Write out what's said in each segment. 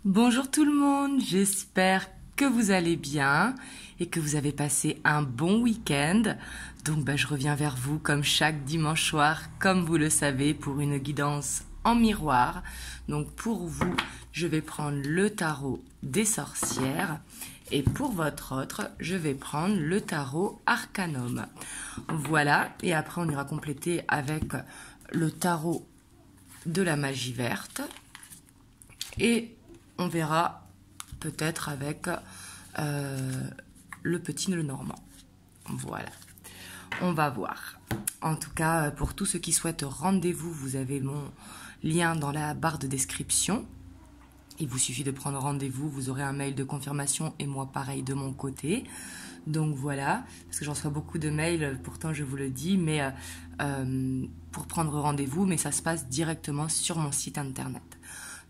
Bonjour tout le monde, j'espère que vous allez bien et que vous avez passé un bon week-end. Donc je reviens vers vous comme chaque dimanche soir, comme vous le savez, pour une guidance en miroir. Donc pour vous, je vais prendre le tarot des sorcières et pour votre autre, je vais prendre le tarot Arcanum. Voilà, et après on ira compléter avec le tarot de la magie verte et on verra peut-être avec le petit le normand. Voilà, on va voir. En tout cas, pour tous ceux qui souhaitent rendez-vous, vous avez mon lien dans la barre de description. Il vous suffit de prendre rendez-vous, vous aurez un mail de confirmation et moi pareil de mon côté. Donc voilà, parce que j'en reçois beaucoup de mails, pourtant je vous le dis, mais pour prendre rendez-vous, mais ça se passe directement sur mon site internet.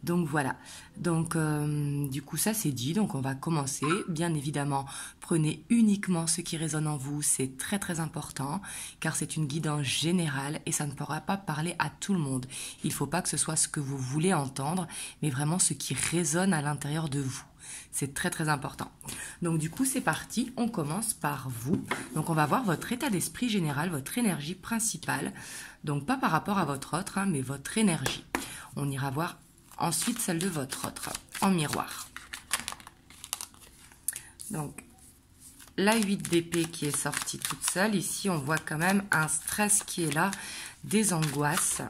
Donc voilà, donc du coup ça c'est dit, donc on va commencer. Bien évidemment, prenez uniquement ce qui résonne en vous, c'est très très important, car c'est une guidance générale et ça ne pourra pas parler à tout le monde. Il ne faut pas que ce soit ce que vous voulez entendre, mais vraiment ce qui résonne à l'intérieur de vous. C'est très très important. Donc du coup c'est parti, on commence par vous. Donc on va voir votre état d'esprit général, votre énergie principale. Donc pas par rapport à votre autre, hein, mais votre énergie. On ira voir ensuite celle de votre autre, en miroir. Donc, la 8 d'épée qui est sortie toute seule. Ici, on voit quand même un stress qui est là, des angoisses.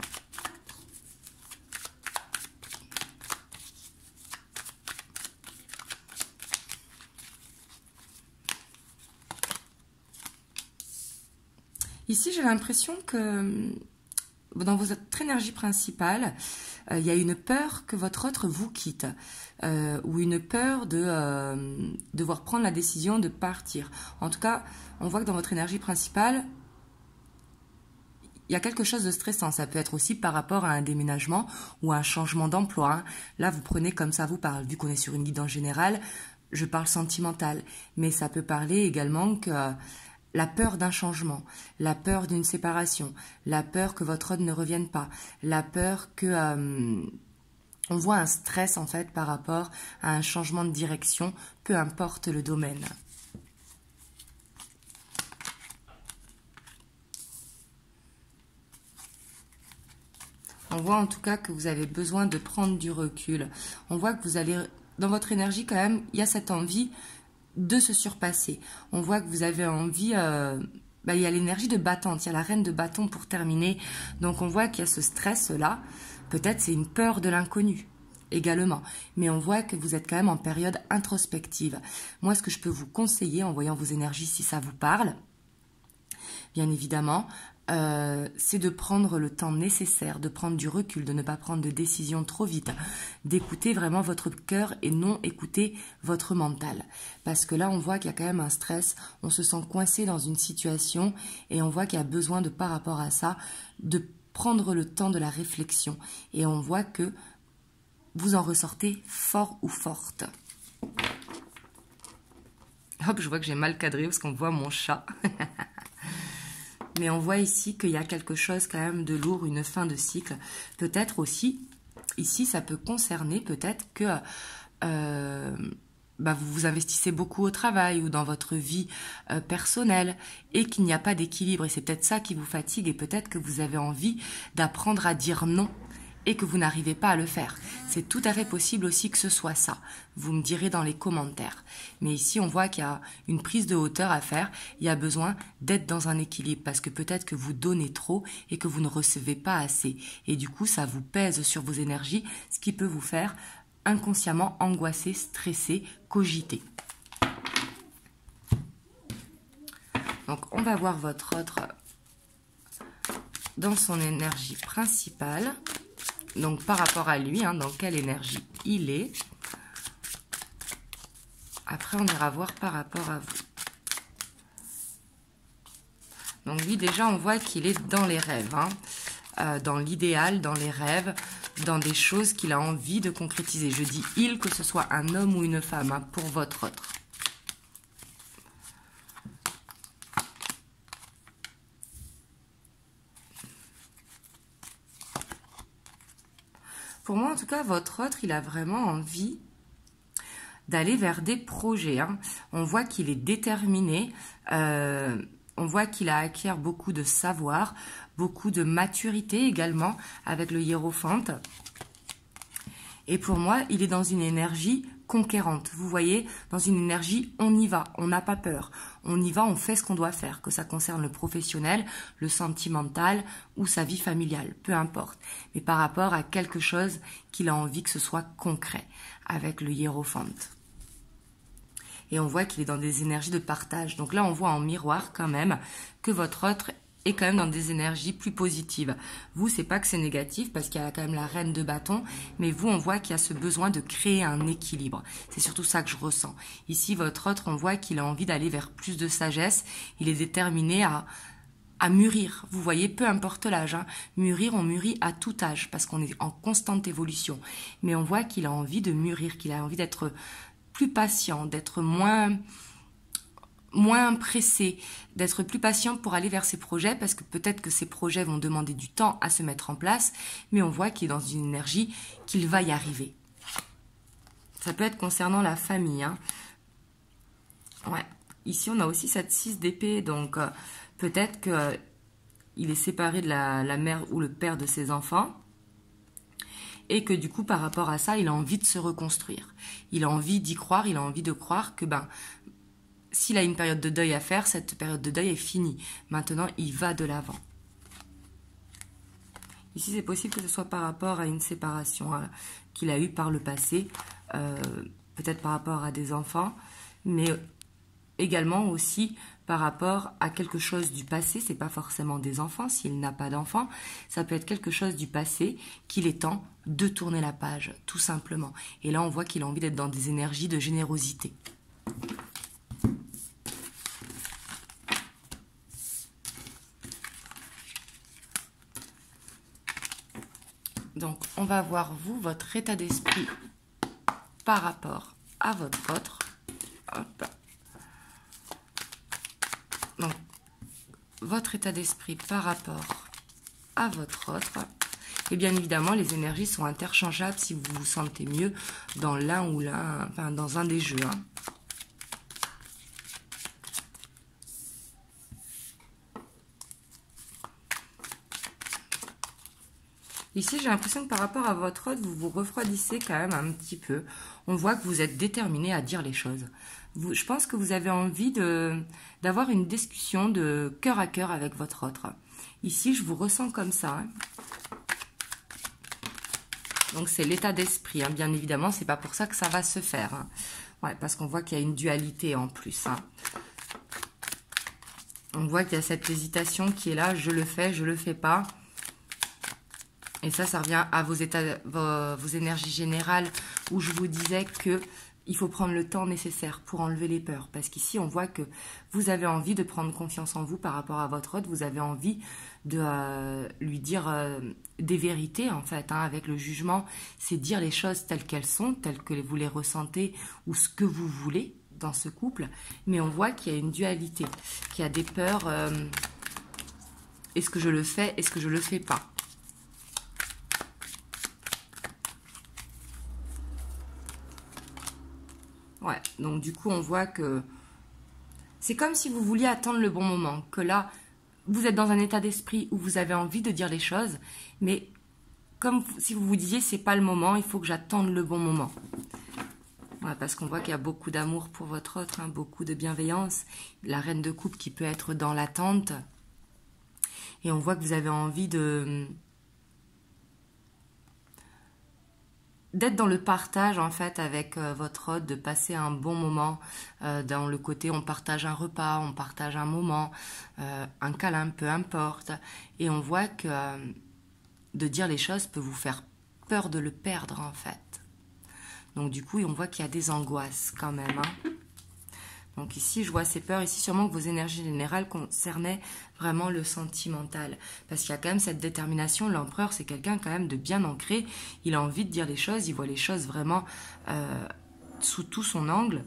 Ici, j'ai l'impression que dans votre énergie principale, il y a une peur que votre autre vous quitte ou une peur de devoir prendre la décision de partir. En tout cas, on voit que dans votre énergie principale, il y a quelque chose de stressant. Ça peut être aussi par rapport à un déménagement ou à un changement d'emploi. Hein. Là, vous prenez comme ça vous parle. Vu qu'on est sur une guidance générale, je parle sentimental. Mais ça peut parler également que la peur d'un changement, la peur d'une séparation, la peur que votre autre ne revienne pas, la peur que on voit un stress en fait par rapport à un changement de direction, peu importe le domaine. On voit en tout cas que vous avez besoin de prendre du recul. On voit que vous allez, dans votre énergie quand même, il y a cette envie de se surpasser. On voit que vous avez envie, il y a l'énergie de battante, il y a la reine de bâton pour terminer. Donc on voit qu'il y a ce stress-là. Peut-être c'est une peur de l'inconnu également. Mais on voit que vous êtes quand même en période introspective. Moi, ce que je peux vous conseiller en voyant vos énergies, si ça vous parle, bien évidemment, c'est de prendre le temps nécessaire, de prendre du recul, de ne pas prendre de décision trop vite, d'écouter vraiment votre cœur et non écouter votre mental. Parce que là, on voit qu'il y a quand même un stress, on se sent coincé dans une situation et on voit qu'il y a besoin de, par rapport à ça, de prendre le temps de la réflexion. Et on voit que vous en ressortez fort ou forte. Hop, je vois que j'ai mal cadré parce qu'on voit mon chat. Mais on voit ici qu'il y a quelque chose quand même de lourd, une fin de cycle. Peut-être aussi, ici, ça peut concerner peut-être que vous vous investissez beaucoup au travail ou dans votre vie personnelle et qu'il n'y a pas d'équilibre. Et c'est peut-être ça qui vous fatigue et peut-être que vous avez envie d'apprendre à dire non et que vous n'arrivez pas à le faire. C'est tout à fait possible aussi que ce soit ça. Vous me direz dans les commentaires. Mais ici, on voit qu'il y a une prise de hauteur à faire. Il y a besoin d'être dans un équilibre parce que peut-être que vous donnez trop et que vous ne recevez pas assez. Et du coup, ça vous pèse sur vos énergies, ce qui peut vous faire inconsciemment angoisser, stresser, cogiter. Donc, on va voir votre autre dans son énergie principale. Donc, par rapport à lui, dans quelle énergie il est. Après, on ira voir par rapport à vous. Donc, lui, déjà, on voit qu'il est dans les rêves. Dans l'idéal, dans les rêves, dans des choses qu'il a envie de concrétiser. Je dis « il », que ce soit un homme ou une femme, pour votre autre. Pour moi, en tout cas, votre autre, il a vraiment envie d'aller vers des projets. Hein. On voit qu'il est déterminé, on voit qu'il a acquis beaucoup de savoir, beaucoup de maturité également avec le hiérophante. Et pour moi, il est dans une énergie conquérante. Vous voyez, dans une énergie, on y va, on n'a pas peur. On y va, on fait ce qu'on doit faire, que ça concerne le professionnel, le sentimental ou sa vie familiale, peu importe. Mais par rapport à quelque chose qu'il a envie que ce soit concret, avec le hiérophante. Et on voit qu'il est dans des énergies de partage. Donc là, on voit en miroir quand même que votre autre est quand même dans des énergies plus positives. Vous, c'est pas que c'est négatif parce qu'il y a quand même la reine de bâton, mais vous, on voit qu'il y a ce besoin de créer un équilibre. C'est surtout ça que je ressens. Ici, votre autre, on voit qu'il a envie d'aller vers plus de sagesse. Il est déterminé à mûrir. Vous voyez, peu importe l'âge. Hein. Mûrir, on mûrit à tout âge parce qu'on est en constante évolution. Mais on voit qu'il a envie de mûrir, qu'il a envie d'être plus patient, d'être moins pressé, d'être plus patient pour aller vers ses projets, parce que peut-être que ces projets vont demander du temps à se mettre en place, mais on voit qu'il est dans une énergie qu'il va y arriver. Ça peut être concernant la famille. Hein. Ouais. Ici, on a aussi cette 6 d'épée, donc peut-être qu'il est séparé de la mère ou le père de ses enfants, et que du coup, par rapport à ça, il a envie de se reconstruire. Il a envie d'y croire, il a envie de croire que s'il a une période de deuil à faire, cette période de deuil est finie. Maintenant, il va de l'avant. Ici, c'est possible que ce soit par rapport à une séparation qu'il a eue par le passé, peut-être par rapport à des enfants, mais également aussi par rapport à quelque chose du passé. C'est pas forcément des enfants, s'il n'a pas d'enfants, ça peut être quelque chose du passé qu'il est temps de tourner la page, tout simplement. Et là, on voit qu'il a envie d'être dans des énergies de générosité. Donc, on va voir, vous, votre état d'esprit par rapport à votre autre. Hop. Donc, votre état d'esprit par rapport à votre autre. Et bien évidemment, les énergies sont interchangeables si vous vous sentez mieux dans l'un ou l'un, enfin, dans un des jeux. Hein. Ici, j'ai l'impression que par rapport à votre autre, vous vous refroidissez quand même un petit peu. On voit que vous êtes déterminé à dire les choses. Je pense que vous avez envie d'avoir une discussion de cœur à cœur avec votre autre. Ici, je vous ressens comme ça. Hein. Donc, c'est l'état d'esprit. Hein. Bien évidemment, c'est pas pour ça que ça va se faire. Hein. Ouais, parce qu'on voit qu'il y a une dualité en plus. Hein. On voit qu'il y a cette hésitation qui est là. Je le fais pas. Et ça revient à vos énergies générales où je vous disais que il faut prendre le temps nécessaire pour enlever les peurs. Parce qu'ici, on voit que vous avez envie de prendre confiance en vous par rapport à votre autre. Vous avez envie de lui dire des vérités, en fait. Hein, avec le jugement, c'est dire les choses telles qu'elles sont, telles que vous les ressentez ou ce que vous voulez dans ce couple. Mais on voit qu'il y a une dualité, qu'il y a des peurs. Est-ce que je le fais? Est-ce que je le fais pas? Ouais, donc du coup, on voit que c'est comme si vous vouliez attendre le bon moment, que là, vous êtes dans un état d'esprit où vous avez envie de dire les choses, mais comme si vous vous disiez, c'est pas le moment, il faut que j'attende le bon moment. Ouais, parce qu'on voit qu'il y a beaucoup d'amour pour votre autre, hein, beaucoup de bienveillance, la reine de coupe qui peut être dans l'attente, et on voit que vous avez envie d'être dans le partage en fait avec votre hôte, de passer un bon moment dans le côté on partage un repas, on partage un moment, un câlin, peu importe. Et on voit que de dire les choses peut vous faire peur de le perdre en fait. Donc du coup on voit qu'il y a des angoisses quand même. Hein. Donc ici, je vois ces peurs. Ici, sûrement que vos énergies générales concernaient vraiment le sentimental. Parce qu'il y a quand même cette détermination. L'empereur, c'est quelqu'un quand même de bien ancré. Il a envie de dire les choses. Il voit les choses vraiment sous tout son angle.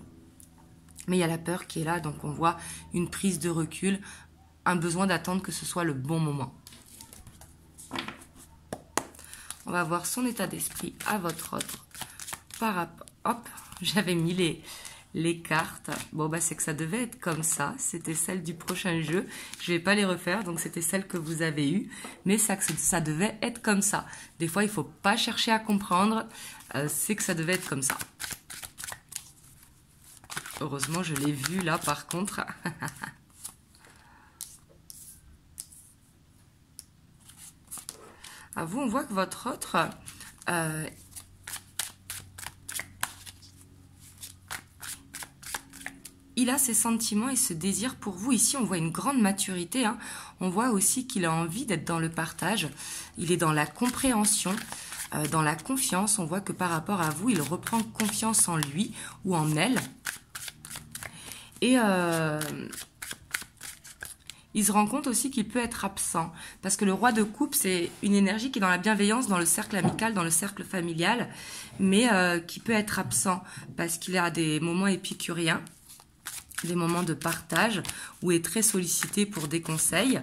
Mais il y a la peur qui est là. Donc on voit une prise de recul, un besoin d'attendre que ce soit le bon moment. On va voir son état d'esprit à votre autre. Par rapport... Hop, j'avais mis les cartes. Bon, bah, c'est que ça devait être comme ça. C'était celle du prochain jeu. Je vais pas les refaire, donc c'était celle que vous avez eue. Mais ça devait être comme ça. Des fois, il faut pas chercher à comprendre. C'est que ça devait être comme ça. Heureusement, je l'ai vu là, par contre. À vous, on voit que votre autre... il a ses sentiments et ce désir pour vous. Ici, on voit une grande maturité. Hein. On voit aussi qu'il a envie d'être dans le partage. Il est dans la compréhension, dans la confiance. On voit que par rapport à vous, il reprend confiance en lui ou en elle. Et il se rend compte aussi qu'il peut être absent. Parce que le roi de coupe, c'est une énergie qui est dans la bienveillance, dans le cercle amical, dans le cercle familial, mais qui peut être absent parce qu'il a des moments épicuriens, des moments de partage, où il est très sollicité pour des conseils.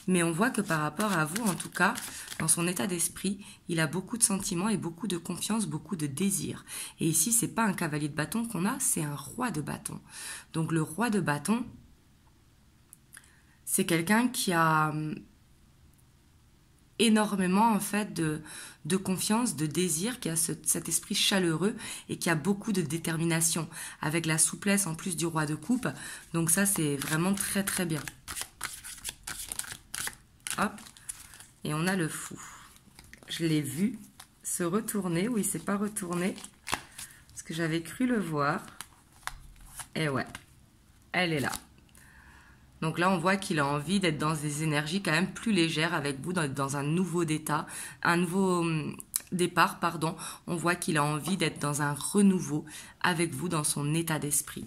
Mais on voit que par rapport à vous, en tout cas, dans son état d'esprit, il a beaucoup de sentiments et beaucoup de confiance, beaucoup de désir. Et ici, c'est pas un cavalier de bâton qu'on a, c'est un roi de bâton. Donc le roi de bâton, c'est quelqu'un qui a énormément en fait de confiance, de désir, qui a cet esprit chaleureux et qui a beaucoup de détermination, avec la souplesse en plus du roi de coupe. Donc ça, c'est vraiment très très bien. Hop, et on a le fou. Je l'ai vu se retourner, oui, il ne s'est pas retourné, parce que j'avais cru le voir. Et ouais, elle est là. Donc là, on voit qu'il a envie d'être dans des énergies quand même plus légères avec vous, dans un nouveau départ, pardon. On voit qu'il a envie d'être dans un renouveau avec vous dans son état d'esprit.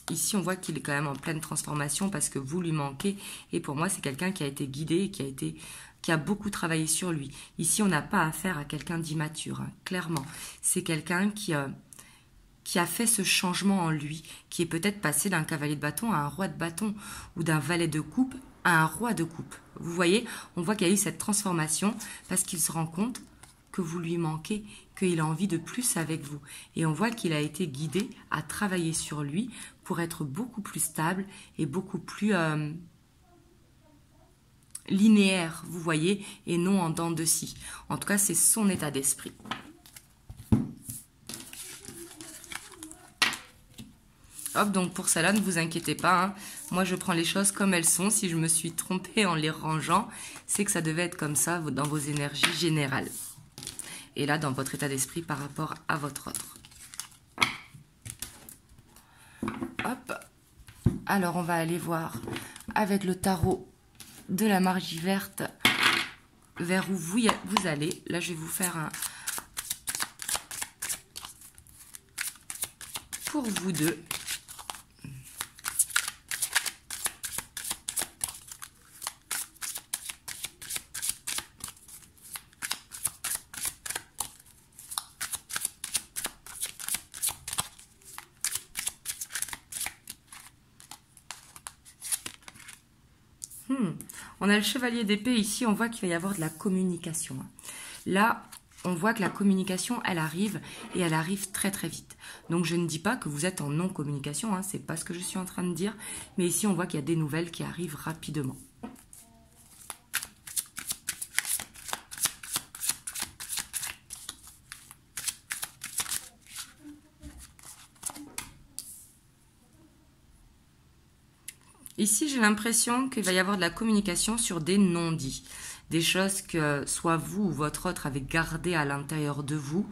Ici, on voit qu'il est quand même en pleine transformation parce que vous lui manquez. Et pour moi, c'est quelqu'un qui a été guidé et qui a beaucoup travaillé sur lui. Ici, on n'a pas affaire à quelqu'un d'immature, hein, clairement. C'est quelqu'un qui a fait ce changement en lui, qui est peut-être passé d'un cavalier de bâton à un roi de bâton, ou d'un valet de coupe à un roi de coupe. Vous voyez, on voit qu'il y a eu cette transformation parce qu'il se rend compte que vous lui manquez, qu'il a envie de plus avec vous. Et on voit qu'il a été guidé à travailler sur lui pour être beaucoup plus stable et beaucoup plus linéaire, vous voyez, et non en dents de scie. En tout cas, c'est son état d'esprit. Hop, donc pour cela, ne vous inquiétez pas. Hein. Moi, je prends les choses comme elles sont. Si je me suis trompée en les rangeant, c'est que ça devait être comme ça dans vos énergies générales. Et là, dans votre état d'esprit par rapport à votre autre. Hop. Alors, on va aller voir avec le tarot de la magie verte vers où vous allez. Là, je vais vous faire un... pour vous deux. On a le chevalier d'épée ici, on voit qu'il va y avoir de la communication. Là, on voit que la communication, elle arrive et elle arrive très très vite. Donc je ne dis pas que vous êtes en non-communication, hein, c'est pas ce que je suis en train de dire, mais ici on voit qu'il y a des nouvelles qui arrivent rapidement. Ici, j'ai l'impression qu'il va y avoir de la communication sur des non-dits. Des choses que soit vous ou votre autre avez gardées à l'intérieur de vous.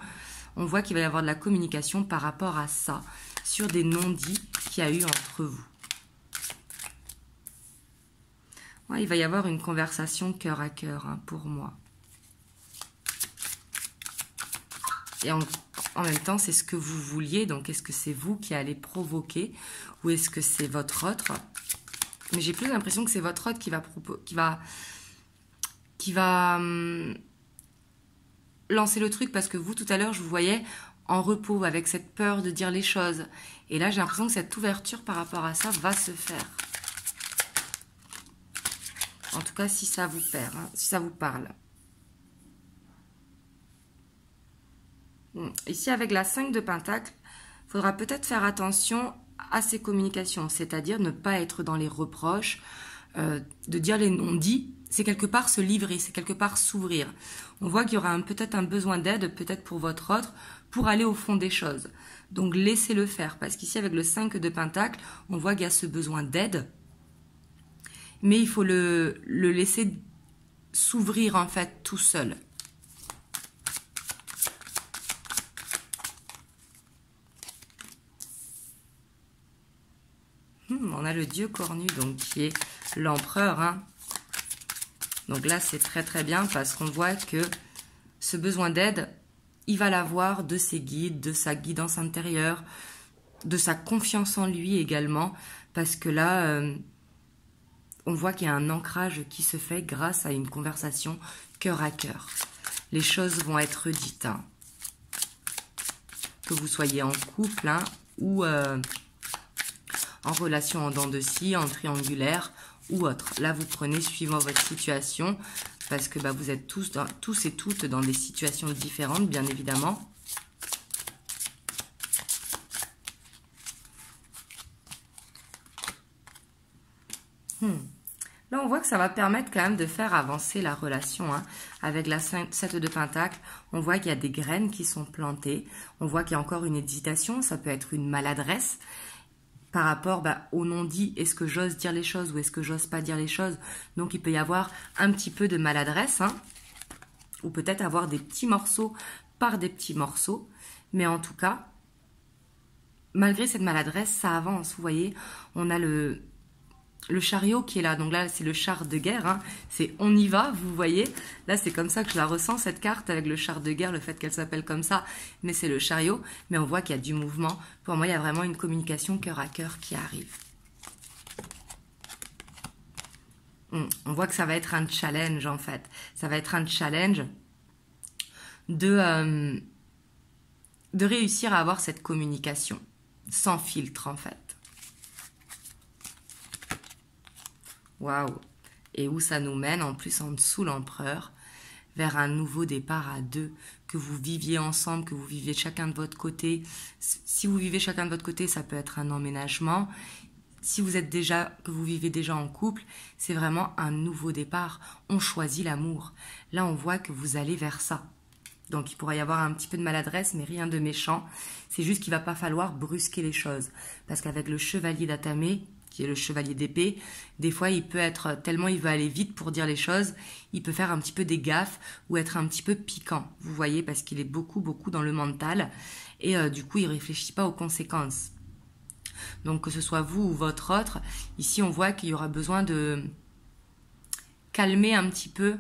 On voit qu'il va y avoir de la communication par rapport à ça, sur des non-dits qu'il y a eu entre vous. Ouais, il va y avoir une conversation cœur à cœur, hein, pour moi. Et en même temps, c'est ce que vous vouliez. Donc, est-ce que c'est vous qui allez provoquer ou est-ce que c'est votre autre ? Mais j'ai plus l'impression que c'est votre autre qui va lancer le truc, parce que vous, tout à l'heure, je vous voyais en repos, avec cette peur de dire les choses. Et là, j'ai l'impression que cette ouverture par rapport à ça va se faire. En tout cas, si ça vous perd, hein, si ça vous parle. Ici, avec la 5 de Pentacle, il faudra peut-être faire attention à ces communications, c'est-à-dire ne pas être dans les reproches, de dire les non-dits, c'est quelque part se livrer, c'est quelque part s'ouvrir. On voit qu'il y aura peut-être un besoin d'aide, peut-être pour votre autre, pour aller au fond des choses. Donc laissez-le faire, parce qu'ici avec le 5 de Pentacle, on voit qu'il y a ce besoin d'aide, mais il faut le laisser s'ouvrir en fait tout seul. On a le dieu cornu, donc qui est l'empereur. Hein. Donc là, c'est très très bien parce qu'on voit que ce besoin d'aide, il va l'avoir de ses guides, de sa guidance intérieure, de sa confiance en lui également. Parce que là, on voit qu'il y a un ancrage qui se fait grâce à une conversation cœur à cœur. Les choses vont être dites. Hein. Que vous soyez en couple hein, ou en relation en dents de scie, en triangulaire ou autre. Là, vous prenez suivant votre situation parce que vous êtes tous et toutes dans des situations différentes, bien évidemment. Là, on voit que ça va permettre quand même de faire avancer la relation. Hein. Avec la 7 de Pentacle, on voit qu'il y a des graines qui sont plantées. On voit qu'il y a encore une hésitation. Ça peut être une maladresse par rapport au non-dit. Est-ce que j'ose dire les choses ou est-ce que j'ose pas dire les choses? Donc, il peut y avoir un petit peu de maladresse. Hein, ou peut-être avoir des petits morceaux par des petits morceaux. Mais en tout cas, malgré cette maladresse, ça avance. Vous voyez, on a le chariot qui est là, donc là c'est le char de guerre, hein. C'est on y va, vous voyez, là c'est comme ça que je la ressens cette carte avec le char de guerre, le fait qu'elle s'appelle comme ça, mais c'est le chariot, mais on voit qu'il y a du mouvement, pour moi il y a vraiment une communication cœur à cœur qui arrive. On voit que ça va être un challenge en fait, ça va être un challenge de réussir à avoir cette communication, sans filtre en fait. Waouh! Et où ça nous mène, en plus en dessous l'empereur, vers un nouveau départ à deux, que vous viviez ensemble, que vous viviez chacun de votre côté. Si vous vivez chacun de votre côté, ça peut être un emménagement. Si vous êtes que vous vivez déjà en couple, c'est vraiment un nouveau départ. On choisit l'amour. Là, on voit que vous allez vers ça. Donc, il pourrait y avoir un petit peu de maladresse, mais rien de méchant. C'est juste qu'il ne va pas falloir brusquer les choses. Parce qu'avec le chevalier d'Atamé, qui est le chevalier d'épée, des fois il peut être, tellement il veut aller vite pour dire les choses, il peut faire un petit peu des gaffes ou être un petit peu piquant, vous voyez, parce qu'il est beaucoup dans le mental et du coup il réfléchit pas aux conséquences. Donc que ce soit vous ou votre autre, ici on voit qu'il y aura besoin de calmer un petit peu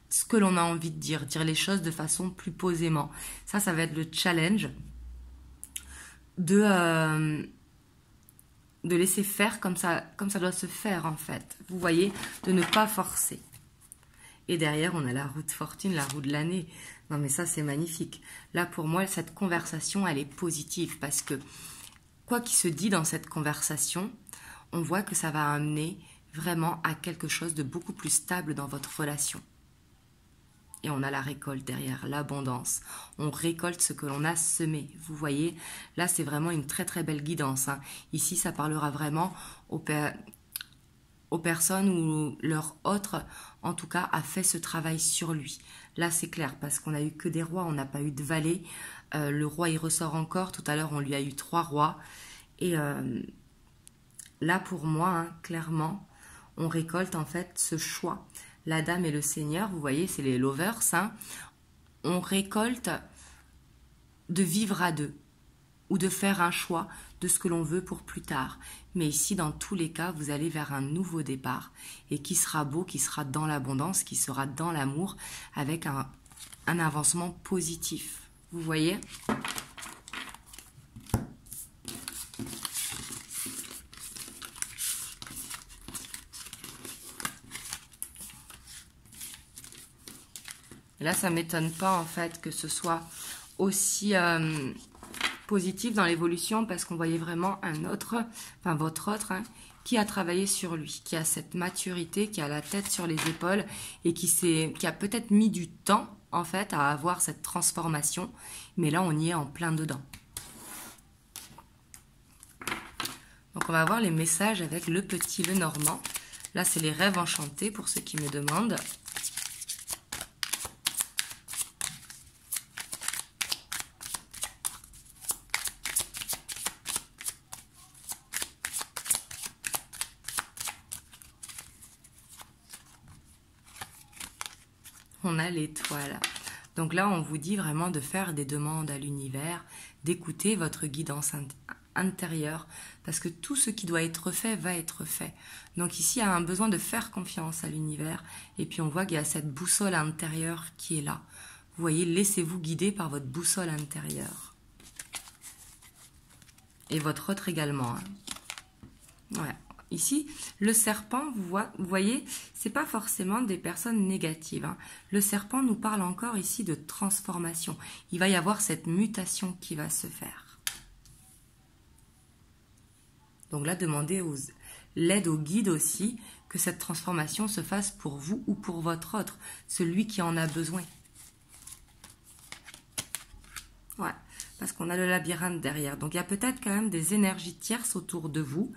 ce que l'on a envie de dire les choses de façon plus posément. Ça va être le challenge de laisser faire comme ça doit se faire en fait. Vous voyez, de ne pas forcer. Et derrière, on a la roue de fortune, la roue de l'année. Non mais ça, c'est magnifique. Là, pour moi, cette conversation, elle est positive parce que quoi qu'il se dit dans cette conversation, on voit que ça va amener vraiment à quelque chose de beaucoup plus stable dans votre relation. Et on a la récolte derrière, l'abondance. On récolte ce que l'on a semé. Vous voyez, là, c'est vraiment une très très belle guidance. Hein. Ici, ça parlera vraiment aux personnes où leur autre, en tout cas, a fait ce travail sur lui. Là, c'est clair, parce qu'on n'a eu que des rois, on n'a pas eu de valets. Le roi, il ressort encore. Tout à l'heure, on lui a eu 3 rois. Et là, pour moi, hein, clairement, on récolte en fait ce choix. La dame et le seigneur, vous voyez, c'est les lovers, hein. On récolte de vivre à deux ou de faire un choix de ce que l'on veut pour plus tard. Mais ici, dans tous les cas, vous allez vers un nouveau départ et qui sera beau, qui sera dans l'abondance, qui sera dans l'amour avec un avancement positif. Vous voyez ? Là, ça ne m'étonne pas en fait que ce soit aussi positif dans l'évolution parce qu'on voyait vraiment votre autre, hein, qui a travaillé sur lui, qui a cette maturité, qui a la tête sur les épaules et qui a peut-être mis du temps en fait à avoir cette transformation, mais là on y est en plein dedans. Donc on va voir les messages avec le petit Lenormand. Là c'est les rêves enchantés pour ceux qui me demandent. On a l'étoile. Donc là, on vous dit vraiment de faire des demandes à l'univers, d'écouter votre guidance intérieure, parce que tout ce qui doit être fait va être fait. Donc ici, il y a un besoin de faire confiance à l'univers, et puis on voit qu'il y a cette boussole intérieure qui est là. Vous voyez, laissez-vous guider par votre boussole intérieure. Et votre autre également. Hein. Ouais. Ici, le serpent, vous voyez, c'est pas forcément des personnes négatives. Hein. Le serpent nous parle encore ici de transformation. Il va y avoir cette mutation qui va se faire. Donc là, demandez l'aide au guide aussi, que cette transformation se fasse pour vous ou pour votre autre, celui qui en a besoin. Ouais, parce qu'on a le labyrinthe derrière. Donc il y a peut-être quand même des énergies tierces autour de vous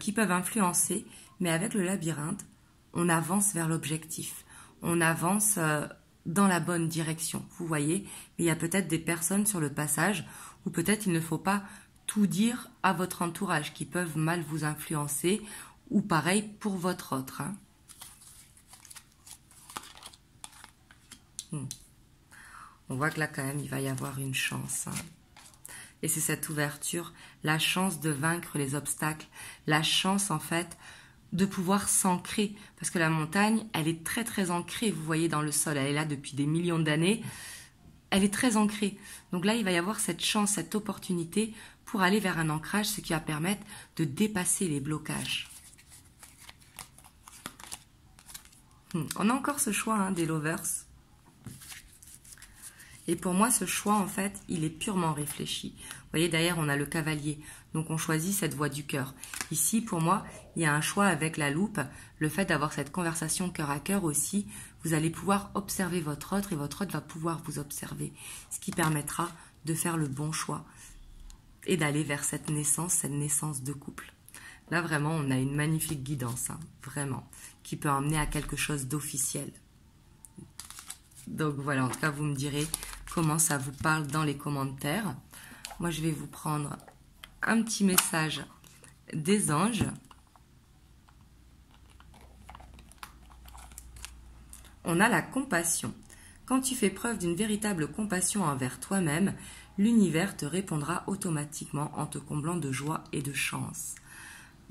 qui peuvent influencer, mais avec le labyrinthe, on avance vers l'objectif. On avance dans la bonne direction, vous voyez. Mais il y a peut-être des personnes sur le passage où peut-être il ne faut pas tout dire à votre entourage, qui peuvent mal vous influencer, ou pareil pour votre autre. Hein. On voit que là, quand même, il va y avoir une chance. Hein. Et c'est cette ouverture, la chance de vaincre les obstacles, la chance, en fait, de pouvoir s'ancrer. Parce que la montagne, elle est très, très ancrée, vous voyez, dans le sol. Elle est là depuis des millions d'années. Elle est très ancrée. Donc là, il va y avoir cette chance, cette opportunité pour aller vers un ancrage, ce qui va permettre de dépasser les blocages. On a encore ce choix hein, des lovers. Et pour moi, ce choix, en fait, il est purement réfléchi. Vous voyez, derrière, on a le cavalier. Donc, on choisit cette voie du cœur. Ici, pour moi, il y a un choix avec la loupe. Le fait d'avoir cette conversation cœur à cœur aussi, vous allez pouvoir observer votre autre et votre autre va pouvoir vous observer. Ce qui permettra de faire le bon choix et d'aller vers cette naissance de couple. Là, vraiment, on a une magnifique guidance, hein, vraiment, qui peut emmener à quelque chose d'officiel. Donc voilà, en tout cas, vous me direz comment ça vous parle dans les commentaires. Moi, je vais vous prendre un petit message des anges. On a la compassion. Quand tu fais preuve d'une véritable compassion envers toi-même, l'univers te répondra automatiquement en te comblant de joie et de chance.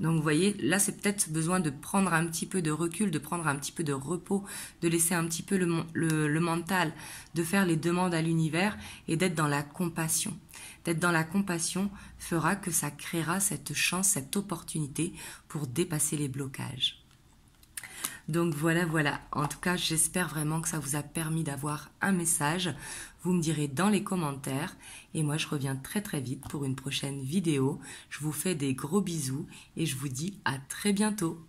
Donc vous voyez, là c'est peut-être besoin de prendre un petit peu de recul, de prendre un petit peu de repos, de laisser un petit peu le mental, de faire les demandes à l'univers et d'être dans la compassion. D'être dans la compassion fera que ça créera cette chance, cette opportunité pour dépasser les blocages. Donc voilà. En tout cas, j'espère vraiment que ça vous a permis d'avoir un message. Vous me direz dans les commentaires. Et moi, je reviens très très vite pour une prochaine vidéo. Je vous fais des gros bisous et je vous dis à très bientôt.